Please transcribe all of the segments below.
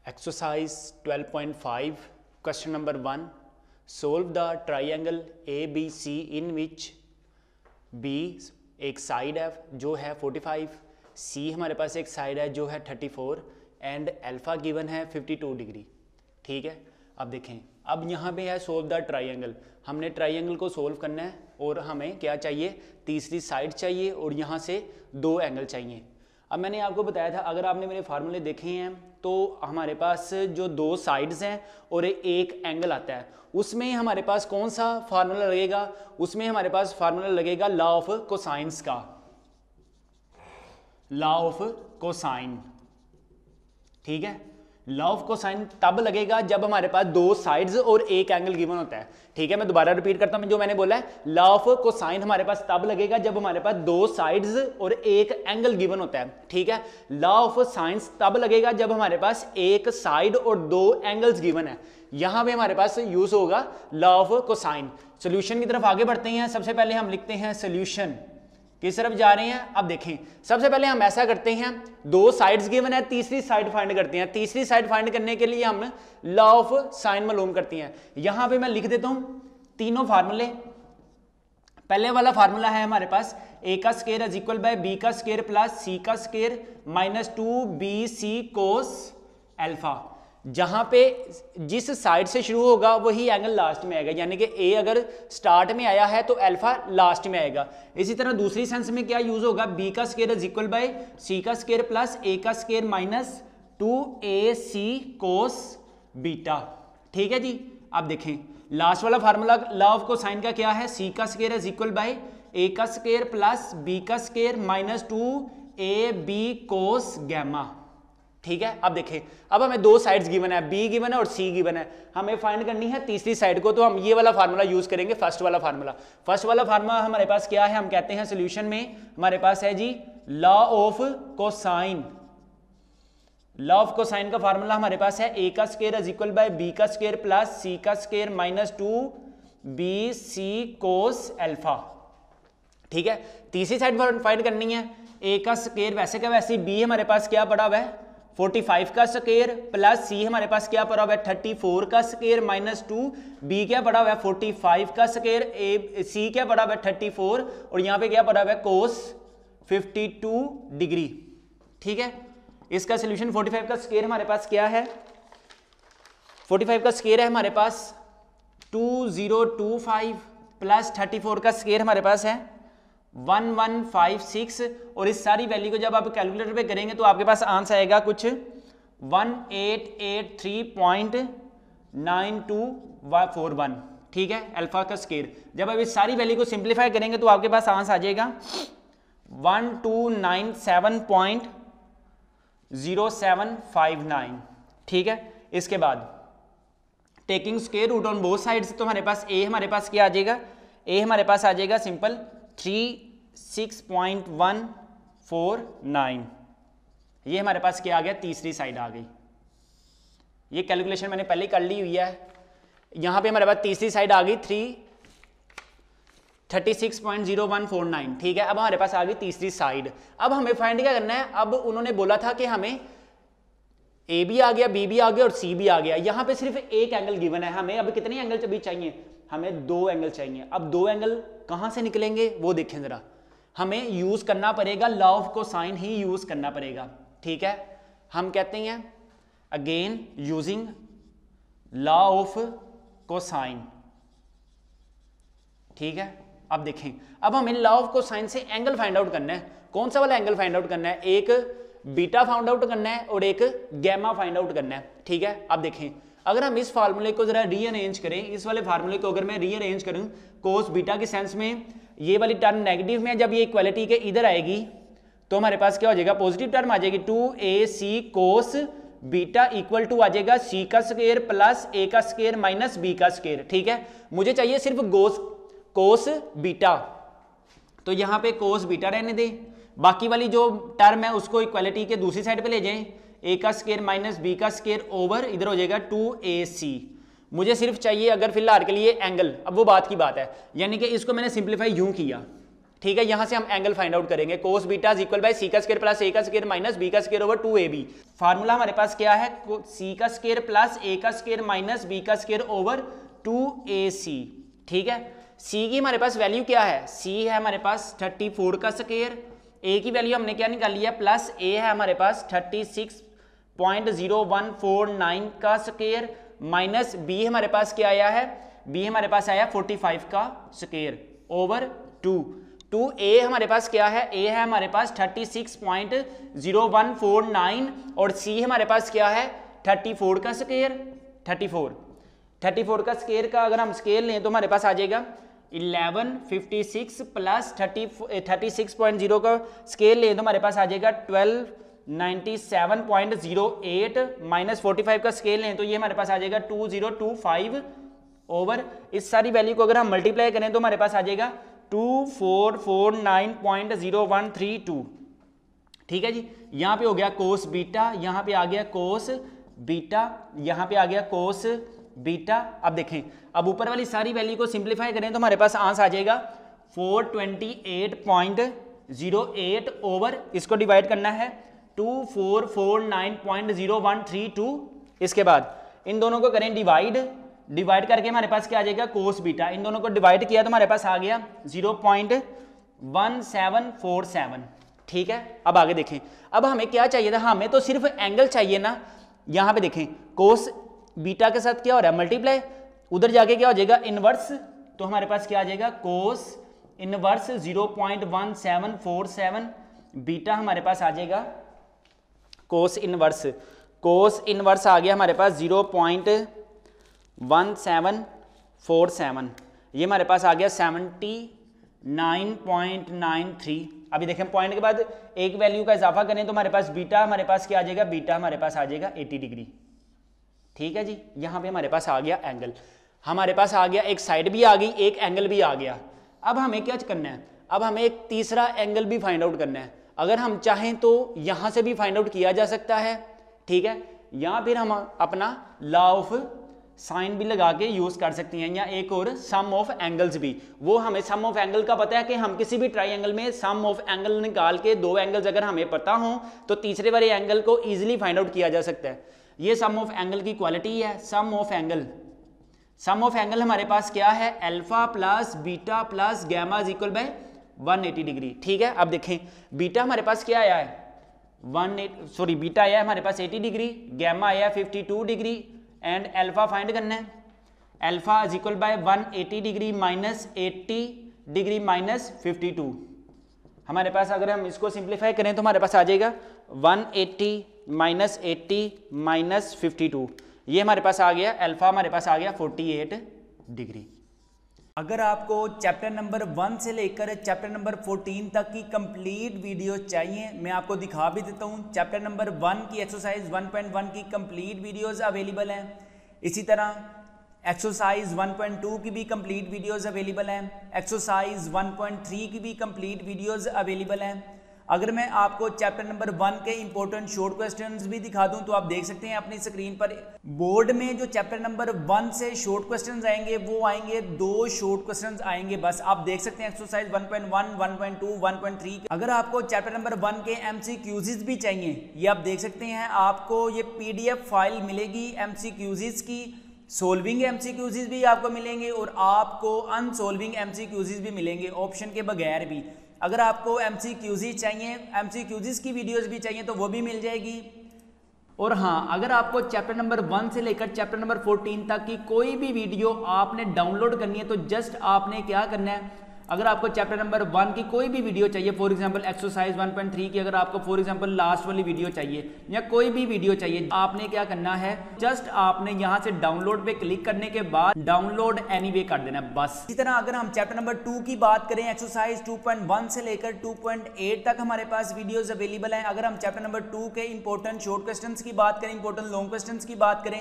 Exercise 12.5 question number 1 solve the triangle ABC in which B एक side है जो है 45, C हमारे पास एक साइड है जो है 34 एंड अल्फा गिवन है 52 डिग्री। ठीक है, अब देखें, अब यहाँ पे है सोल्व द ट्राइंगल। हमने ट्राइंगल को सोल्व करना है और हमें क्या चाहिए, तीसरी साइड चाहिए और यहाँ से दो एंगल चाहिए। अब मैंने आपको बताया था, अगर आपने मेरे फार्मूले देखे हैं तो हमारे पास जो दो साइड्स हैं और एक एंगल आता है, उसमें हमारे पास कौन सा फार्मूला लगेगा, उसमें हमारे पास फार्मूला लगेगा लॉ ऑफ कोसाइंस का, लॉ ऑफ कोसाइन। ठीक है, लॉ ऑफ कोसाइन तब लगेगा जब हमारे पास दो साइड्स और एक एंगल गिवन होता है। ठीक है, मैं दोबारा रिपीट करता हूं जो मैंने बोला है, लॉ ऑफ कोसाइन हमारे पास तब लगेगा जब हमारे पास दो साइड्स और एक एंगल गिवन होता है। ठीक है, लॉ ऑफ साइंस तब लगेगा जब हमारे पास एक साइड और दो एंगल्स गिवन है। यहां पे हमारे पास यूज होगा लॉ ऑफ कोसाइन। सोल्यूशन की तरफ आगे बढ़ते हैं। सबसे पहले हम लिखते हैं सोल्यूशन, किस तरफ जा रहे हैं। अब देखें, सबसे पहले हम ऐसा करते हैं, दो साइड्स गिवन है, तीसरी साइड फाइंड करते हैं। तीसरी साइड फाइंड करने के लिए हम लॉ ऑफ साइन मालूम करते हैं। यहां पे मैं लिख देता हूं तीनों फार्मूले। पहले वाला फार्मूला है हमारे पास ए का square is equal by B का स्क्वायर प्लस सी का square minus 2bc cos alpha. जहां पे जिस साइड से शुरू होगा वही एंगल लास्ट में आएगा, यानी कि ए अगर स्टार्ट में आया है तो अल्फा लास्ट में आएगा। इसी तरह दूसरी सेंस में क्या यूज होगा, बी का square is equal by C का स्क्वायर प्लस ए का square minus 2ac cos beta. ठीक है जी, अब देखें लास्ट वाला फार्मूला लॉ ऑफ कोसाइन का क्या है, सी का स्क्वायर इज इक्वल बाय ए का स्क्वायर प्लस बी का स्क्वायर माइनस 2ab कोस गैमा। ठीक है, अब देखें, अब हमें दो साइड्स गिवन है, बी गिवन है और सी गिवन है, हमें फाइंड करनी है तीसरी साइड को। तो हम ये वाला फार्मूला यूज करेंगे, फर्स्ट वाला फार्मूला। फर्स्ट वाला फार्मूला हमारे पास क्या है, हम कहते हैं सोल्यूशन में हमारे पास है जी law of cosine. Law of cosine का फार्मूला हमारे पास है ए का square is equal by B का स्क्वायर प्लस सी का square minus 2bc cos alpha. ठीक है, तीसरी साइड फाइंड करनी है, ए का स्क्वायर वैसे का वैसे, बी हमारे पास क्या पड़ा हुआ है 45 का स्क्वायर प्लस सी हमारे पास क्या पड़ा हुआ है 34 का स्क्वायर माइनस 2b क्या पड़ा हुआ है 45 का स्क्वायर, ए सी क्या पड़ा हुआ है 34 और यहां पे क्या पड़ा हुआ है कोस 52 डिग्री। ठीक है, इसका सोल्यूशन 45 का स्क्वायर हमारे पास क्या है, 45 का स्क्वायर है हमारे पास 2025 प्लस 34 का स्क्वायर हमारे पास है 1156 और इस सारी वैल्यू को जब आप कैलकुलेटर पे करेंगे तो आपके पास आंसर आएगा कुछ 1883.9241। ठीक है, अल्फा का स्क्वायर जब आप इस सारी वैल्यू को सिंप्लीफाई करेंगे तो आपके पास आंसर आ जाएगा 1297.0759। ठीक है, इसके बाद taking square root on both sides, तो हमारे पास ए हमारे पास क्या आ जाएगा, ए हमारे पास आ जाएगा सिंपल 36.149। ये हमारे पास क्या आ गया, तीसरी साइड आ गई। ये कैलकुलेशन मैंने पहले कर ली हुई है। यहां पे हमारे पास तीसरी साइड आ गई 36.0149। ठीक है, अब हमारे पास आ गई तीसरी साइड। अब हमें फाइंड क्या करना है, अब उन्होंने बोला था कि हमें ए भी आ गया, बी भी आ गया और सी भी आ गया। यहां पे सिर्फ एक एंगल गिवन है, हमें अब कितने एंगल भी चाहिए, हमें दो एंगल चाहिए। अब दो एंगल कहां से निकलेंगे वो देखें जरा, हमें यूज करना पड़ेगा law of cosine he use करना पड़ेगा। ठीक है, हम कहते हैं again using law of cosine. ठीक है, अब देखें, अब हमें लॉ ऑफ कोसाइन से एंगल फाइंड आउट करना है। कौन सा वाला एंगल फाइंड आउट करना है, एक बीटा फाइंड आउट करना है और एक गैमा फाइंड आउट करना है। ठीक है, अब देखें, अगर हम इस फार्मूले को जरा रीअरेंज करें, इस वाले फार्मूले को अगर मैं रीअरेंज करूं कोस बीटा के सेंस में, ये वाली टर्म नेगेटिव में, जब ये इक्वालिटी के इधर आएगी तो हमारे पास क्या हो जाएगा, पॉजिटिव टर्म आ जाएगी 2ac cos beta equal to आ जाएगा सी का स्क्वायर प्लस ए का स्क्वायर माइनस बी का स्क्वायर। ठीक है, मुझे चाहिए सिर्फ कोस बीटा, तो यहां पे कोस बीटा रहने दे, बाकी वाली जो टर्म है उसको इक्वालिटी के दूसरी साइड पे ले जाएं, ए का स्क्वायर माइनस बी का स्क्वायर ओवर इधर हो जाएगा 2ac। मुझे सिर्फ चाहिए अगर फिलहाल के लिए एंगल, अब वो बात की बात है, यानी कि इसको मैंने सिंप्लीफाई यूं किया। ठीक है, यहां से हम एंगल फाइंड आउट करेंगे। Cos beta is equal by C का स्क्वायर प्लस ए का स्क्वायर माइनस बी का स्क्वायर ओवर 2ab। फार्मूला हमारे पास क्या है, सी का स्क्वायर प्लस ए का स्क्वायर माइनस बी का स्क्वायर ओवर 2ac। ठीक है, सी की हमारे पास वैल्यू क्या है, सी है हमारे पास 34 का स्क्वायर, ए की वैल्यू हमने क्या निकाली है प्लस ए है हमारे पास 36.0149 का स्क्वायर माइनस बी हमारे पास क्या आया है, बी हमारे पास आया 45 का स्क्वायर ओवर 2 ए हमारे पास क्या है, ए है हमारे पास 36.0149 और सी हमारे पास क्या है 34 का स्क्वायर। 34 का स्क्वायर का अगर हम स्केल लें तो हमारे पास आ जाएगा 1156 प्लस 36.0 का स्केल लें तो हमारे पास आ जाएगा 1297.08 माइनस 45 का स्केल लें तो ये हमारे पास आ जाएगा 2025 ओवर इस सारी वैल्यू को अगर हम मल्टीप्लाई करें तो हमारे पास आ जाएगा 2449.0132। ठीक है जी, यहां पे हो गया कोस बीटा, यहां पे आ गया कोस बीटा, यहां पे आ गया कोस बीटा। अब देखें, अब ऊपर वाली सारी वैल्यू को सिंप्लीफाई करें तो हमारे पास आंसर आ जाएगा 428.08 ओवर इसको डिवाइड करना है 2449.0132। इसके बाद इन दोनों को करें डिवाइड करके हमारे पास क्या आ जाएगा कोस बीटा, इन दोनों को डिवाइड किया तो हमारे पास आ गया 0.1747। ठीक है, अब आगे देखें, अब हमें क्या चाहिए था, हमें तो सिर्फ एंगल चाहिए ना। यहां पे देखें कोस बीटा के साथ क्या हो रहा है मल्टीप्लाई, उधर जाके क्या हो जाएगा इनवर्स, तो हमारे पास क्या आ जाएगा कोस इनवर्स 0.1747 बीटा हमारे पास आ जाएगा कोस इनवर्स आ गया हमारे पास 0.1747, ये हमारे पास आ गया 79.93। अभी देखें पॉइंट के बाद एक वैल्यू का इजाफा करें तो हमारे पास बीटा हमारे पास क्या आ जाएगा, बीटा हमारे पास आ जाएगा 80 डिग्री। ठीक है जी, यहां पे हमारे पास आ गया एंगल, हमारे पास आ गया एक साइड भी आ गई, एक एंगल भी आ गया। अब हमें क्या करना है, अब हमें एक तीसरा एंगल भी फाइंड आउट करना है। अगर हम चाहें तो यहां से भी फाइंड आउट किया जा सकता है। ठीक है, या फिर हम अपना लॉ ऑफ साइन भी लगा के यूज कर सकते हैं, या एक और सम ऑफ एंगल्स भी। वो हमें सम ऑफ एंगल का पता है कि हम किसी भी ट्राइंगल में सम ऑफ एंगल निकाल के दो एंगल्स अगर हमें पता हो तो तीसरे वाले एंगल को इजीली फाइंड आउट किया जा सकता है। ये सम ऑफ एंगल की क्वालिटी है। सम ऑफ एंगल हमारे पास क्या है, alpha plus beta plus gamma is equal by 180 degree. ठीक है, अब देखें बीटा हमारे पास क्या आया है बीटा आया है हमारे पास 80 डिग्री, गैमा आया 52 डिग्री एंड अल्फा फाइंड करना है। Alpha is equal by 180 degree minus 80 degree minus 52। हमारे पास अगर हम इसको सिंप्लीफाई करें तो हमारे पास आ जाएगा 180 माइनस 80 माइनस 52, ये हमारे पास आ गया अल्फा हमारे पास आ गया 48 डिग्री। अगर आपको चैप्टर नंबर 1 से लेकर चैप्टर नंबर 14 तक की कंप्लीट वीडियो चाहिए, मैं आपको दिखा भी देता हूँ। चैप्टर नंबर 1 की एक्सरसाइज 1.1 की कंप्लीट वीडियोस अवेलेबल हैं। इसी तरह एक्सरसाइज 1.2 की भी कंप्लीट वीडियोस अवेलेबल हैं। एक्सरसाइज 1.3 की भी कंप्लीट वीडियोस अवेलेबल हैं। अगर मैं आपको चैप्टर नंबर 1 के इंपॉर्टेंट शॉर्ट क्वेश्चंस भी दिखा दूं तो आप देख सकते हैं अपनी स्क्रीन पर। बोर्ड में जो चैप्टर नंबर 1 से शॉर्ट क्वेश्चंस आएंगे वो आएंगे 2 शॉर्ट क्वेश्चंस आएंगे बस। आप देख सकते हैं एक्सरसाइज 1.1, 1.2, 1.3। अगर आपको चैप्टर नंबर 1 के MCQs भी चाहिए, ये आप देख सकते हैं, आपको ये PDF फाइल मिलेगी MCQs की। सोल्विंग MCQs भी आपको मिलेंगे और आपको अनसोल्विंग MCQs भी मिलेंगे ऑप्शन के बगैर भी। अगर आपको MCQs चाहिए, MCQs की वीडियोस भी चाहिए तो वो भी मिल जाएगी। और हाँ, अगर आपको चैप्टर नंबर 1 से लेकर चैप्टर नंबर 14 तक की कोई भी वीडियो आपने डाउनलोड करनी है तो जस्ट आपने क्या करना है, अगर आपको चैप्टर नंबर 1 की कोई भी वीडियो चाहिए, फॉर एग्जांपल एक्सरसाइज 1.3 की अगर आपको फॉर एग्जांपल लास्ट वाली वीडियो चाहिए या कोई भी वीडियो चाहिए, आपने क्या करना है, जस्ट आपने यहां से डाउनलोड पे क्लिक करने के बाद डाउनलोड एनीवे कर देना है बस। इसी तरह अगर हम चैप्टर नंबर 2 की बात करें, एक्सरसाइज 2.1 से लेकर 2.8 तक हमारे पास वीडियोज अवेलेबल हैं। अगर हम चैप्टर नंबर 2 के इंपॉर्टेंट शॉर्ट क्वेश्चन की बात करें, इंपॉर्टेंट लॉन्ग क्वेश्चन की बात करें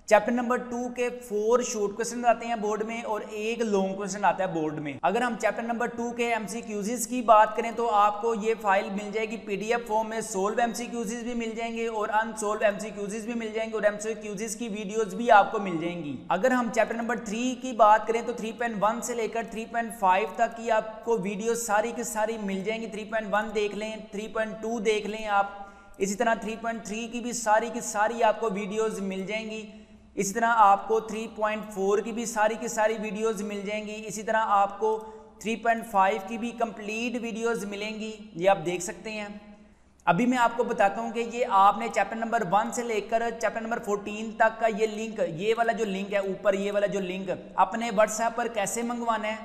चैप्टर नंबर 2 के 4 शॉर्ट क्वेश्चन आते हैं बोर्ड में और एक लॉन्ग क्वेश्चन आता है बोर्ड में। अगर हम चैप्टर नंबर 2 के एमसीक्यूज़ की बात करें तो आपको ये फाइल मिल जाएगी पीडीएफ फॉर्म में, सोल्व एमसीक्यूज़ भी मिल जाएंगे और अनसोल्व एमसीक्यूज़ भी मिल जाएंगे और एमसीक्यूज़ की वीडियोस भी आपको मिल जाएंगी। अगर हम चैप्टर नंबर 3 की बात करें तो 3.1 से लेकर 3.5 तक की आपको वीडियो सारी की सारी मिल जाएंगी। 3.1 देख लें, 3.2 देख लें आप, इसी तरह 3.3 की भी सारी आपको वीडियोस मिल जाएंगी। इसी तरह आपको 3.4 की भी सारी वीडियोस मिल जाएंगी। इसी तरह आपको 3.5 की भी कंप्लीट वीडियोस मिलेंगी, ये आप देख सकते हैं। अभी मैं आपको बताता हूँ कि ये आपने चैप्टर नंबर 1 से लेकर चैप्टर नंबर 14 तक का ये लिंक, ये वाला जो लिंक है ऊपर, ये वाला जो लिंक अपने व्हाट्सएप पर कैसे मंगवाना है।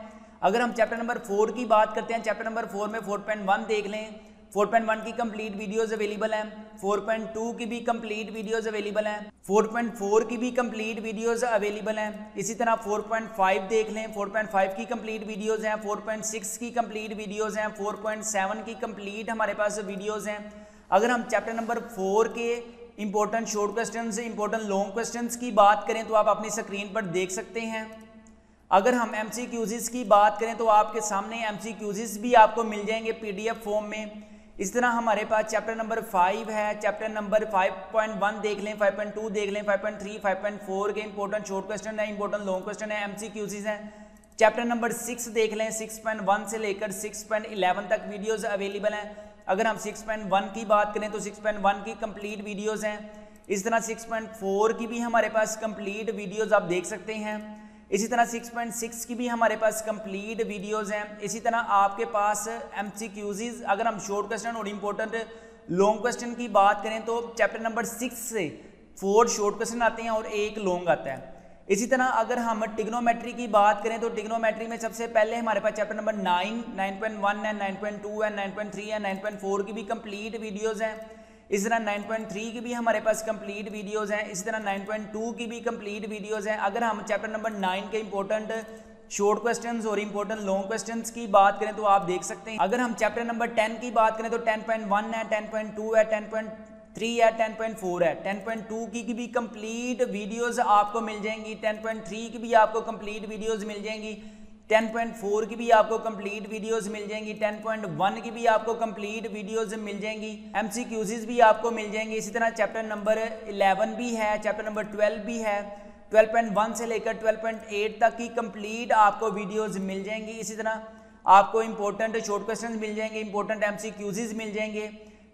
अगर हम चैप्टर नंबर 4 की बात करते हैं, चैप्टर नंबर 4 में 4.1 देख लें, 4.1 की कंप्लीट वीडियोस अवेलेबल हैं, 4.2 की भी कंप्लीट वीडियोस अवेलेबल हैं, 4.4 की भी कंप्लीट वीडियोस अवेलेबल हैं। इसी तरह 4.5 देख लें, 4.5 की कंप्लीट वीडियोस हैं, 4.6 की कंप्लीट वीडियोस हैं, 4.7 की कंप्लीट हमारे पास वीडियोस हैं। अगर हम चैप्टर नंबर 4 के important short questions, important long questions की बात करें तो आप अपनी स्क्रीन पर देख सकते हैं। अगर हम एमसीक्यूज़ की बात करें तो आपके सामने एमसीक्यूज़ भी आपको मिल जाएंगे पीडीएफ फॉर्म में। इस तरह हमारे पास चैप्टर नंबर 5 है, चैप्टर नंबर 5.1 देख लें, 5.2 देख लें, 5.3, 5.4 के इंपॉर्टेंट शॉर्ट क्वेश्चन है, इंपॉर्टेंट लॉन्ग क्वेश्चन है, एमसीक्यूज़ हैं। चैप्टर नंबर 6 देख लें, 6.1 से लेकर 6.11 तक वीडियोस अवेलेबल हैं। अगर हम 6.1 की बात करें तो 6.1 की कंप्लीट वीडियोस हैं। इस तरह 6.4 की भी हमारे पास कंप्लीट वीडियोस आप देख सकते हैं। इसी तरह 6.6 की भी हमारे पास कंप्लीट वीडियोस हैं। इसी तरह आपके पास एमसीक्यूज़, अगर हम शॉर्ट क्वेश्चन और इंपॉर्टेंट लॉन्ग क्वेश्चन की बात करें तो चैप्टर नंबर 6 से 4 शॉर्ट क्वेश्चन आते हैं और एक लॉन्ग आता है। इसी तरह अगर हम ट्रिग्नोमेट्री की बात करें तो ट्रिग्नोमेट्री में सबसे पहले हमारे पास चैप्टर नंबर 9, 9.1 है, 9.2 है, 9.3 है, 9.4 की भी कंप्लीट वीडियोज़ हैं। इस तरह 9.3 की भी हमारे पास कंप्लीट वीडियोस हैं। इसी तरह 9.2 की भी कंप्लीट वीडियोस हैं। अगर हम चैप्टर नंबर 9 के इंपॉर्टेंट शॉर्ट क्वेश्चंस और इंपॉर्टेंट लॉन्ग क्वेश्चंस की बात करें तो आप देख सकते हैं। अगर हम चैप्टर नंबर 10 की बात करें तो 10.1 है, 10.2 है, 10.3 है, 10.4 है। 10.2 की भी कंप्लीट वीडियोस आपको मिल जाएंगी, 10.3 की भी आपको कंप्लीट वीडियोस मिल जाएंगी, 10.4 की भी आपको कंप्लीट वीडियोस मिल जाएंगी, 10.1 की भी आपको कंप्लीट वीडियोस मिल जाएंगी, एमसीक्यूज़ भी आपको मिल जाएंगी। इसी तरह चैप्टर नंबर 11 भी है, चैप्टर नंबर 12 भी है, 12.1 से लेकर 12.8 तक की कंप्लीट आपको वीडियोस मिल जाएंगी। इसी तरह आपको इंपॉर्टेंट शॉर्ट क्वेश्चन मिल जाएंगे, इंपॉर्टेंट एमसीक्यूज़ मिल जाएंगे।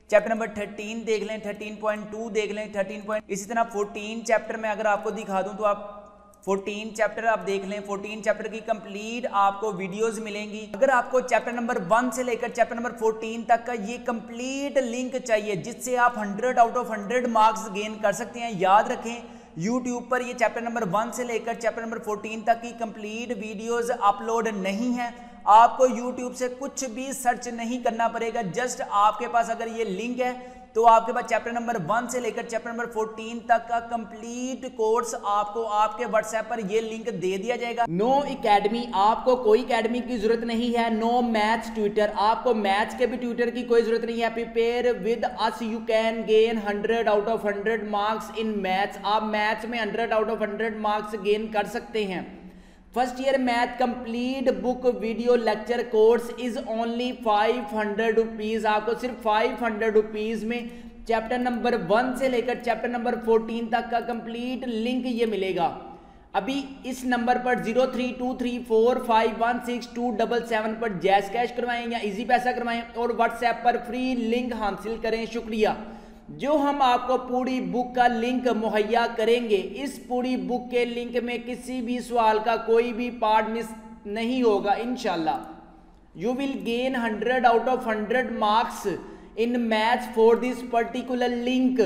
चैप्टर नंबर 13 देख लें, 13.2 देख लें, 13. इसी तरह 14 चैप्टर में अगर आपको दिखा दूं तो आप 14 चैप्टर आप देख लें, 14 चैप्टर की कंप्लीट आपको वीडियोस मिलेंगी। अगर आपको चैप्टर नंबर 1 से लेकर चैप्टर नंबर 14 तक का ये कंप्लीट लिंक चाहिए जिससे आप 100 आउट ऑफ 100 मार्क्स गेन कर सकते हैं, याद रखें YouTube पर ये चैप्टर नंबर 1 से लेकर चैप्टर नंबर 14 तक की कंप्लीट वीडियोस अपलोड नहीं है। आपको YouTube से कुछ भी सर्च नहीं करना पड़ेगा, जस्ट आपके पास अगर ये लिंक है तो आपके पास चैप्टर नंबर 1 से लेकर चैप्टर नंबर 14 तक का कंप्लीट कोर्स आपको आपके व्हाट्सएप पर ये लिंक दे दिया जाएगा। नो एकेडमी, आपको कोई एकेडमी की जरूरत नहीं है। नो मैथ्स ट्यूटर, आपको मैथ्स के भी ट्यूटर की कोई जरूरत नहीं है। Prepare with us you can gain 100 out of 100 marks in maths. आप मैथ्स में 100 आउट ऑफ 100 मार्क्स गेन कर सकते हैं। First year math complete book video lecture course is only 500 rupees. आपको सिर्फ 500 रुपीज़ में चैप्टर नंबर 1 से लेकर चैप्टर नंबर 14 तक का कंप्लीट लिंक ये मिलेगा। अभी इस नंबर पर 0323451677 पर जैस कैश करवाएं या इजी पैसा करवाएं और व्हाट्सएप पर फ्री लिंक हासिल करें। शुक्रिया। जो हम आपको पूरी बुक का लिंक मुहैया करेंगे, इस पूरी बुक के लिंक में किसी भी सवाल का कोई भी पार्ट मिस नहीं होगा इंशाल्लाह। You will gain 100 out of 100 marks in maths for this particular link.